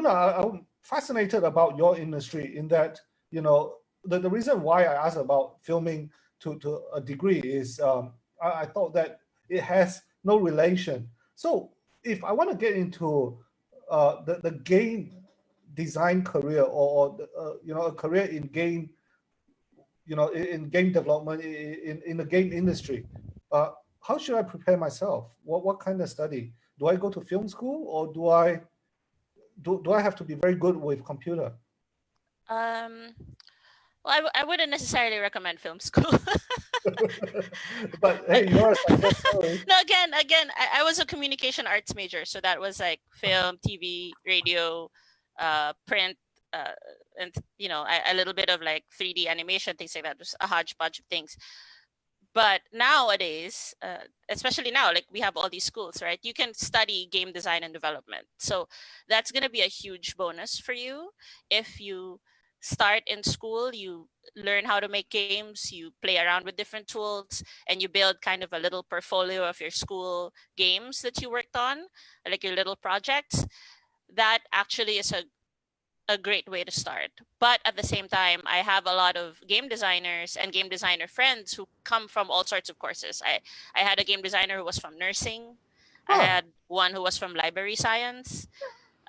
Luna, I'm fascinated about your industry in that, the reason why I asked about filming to a degree is I thought that it has no relation. So if I want to get into the game design career or a career in game, in game development, in the game industry, uh, how should I prepare myself? What kind of study? Do I go to film school, or do I have to be very good with computer? Um, well, I wouldn't necessarily recommend film school. But hey, you're a success story. No, again, I was a communication arts major, so that was like film, TV, radio, print, and a little bit of like 3D animation, things like that. Just a hodgepodge of things. But nowadays, especially now, like we have all these schools, right? You can study game design and development. So that's going to be a huge bonus for you. If you start in school, you learn how to make games, you play around with different tools, and you build kind of a little portfolio of your school games that you worked on, like your little projects. That actually is a great way to start. But at the same time, I have a lot of game designers and game designer friends who come from all sorts of courses. I had a game designer who was from nursing. I Huh. had one who was from library science.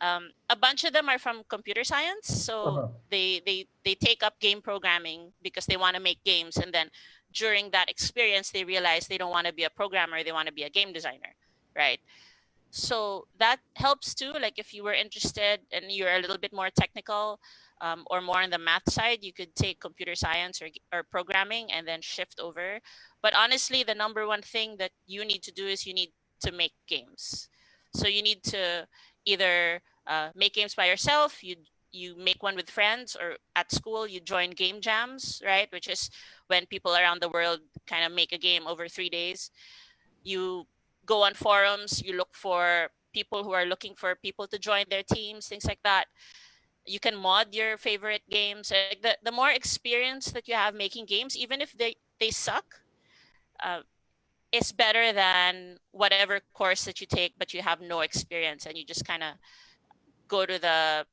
A bunch of them are from computer science, so Uh-huh. they take up game programming because they want to make games, and then during that experience they realize they don't want to be a programmer, they want to be a game designer, right? So that helps too. Like if you were interested and you're a little bit more technical, or more on the math side, you could take computer science or programming and then shift over. But honestly, the number one thing that you need to do is you need to make games. So you need to either make games by yourself, you make one with friends, or at school you join game jams, right? Which is when people around the world kind of make a game over 3 days. You go on forums, you look for people who are looking for people to join their teams, things like that. You can mod your favorite games. Like the more experience that you have making games, even if they suck, uh, it's better than whatever course that you take but you have no experience and you just kind of go to the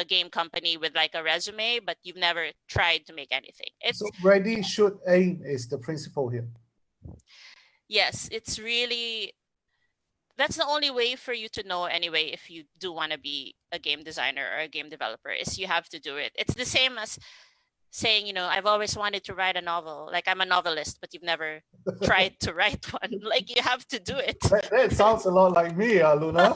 game company with like a resume, but you've never tried to make anything. So ready, shoot, aim is the principle here. Yes, it's really, that's the only way for you to know anyway if you do want to be a game designer or a game developer, is you have to do it. It's the same as saying, I've always wanted to write a novel. Like I'm a novelist, but you've never tried to write one. Like you have to do it. That sounds a lot like me, Luna.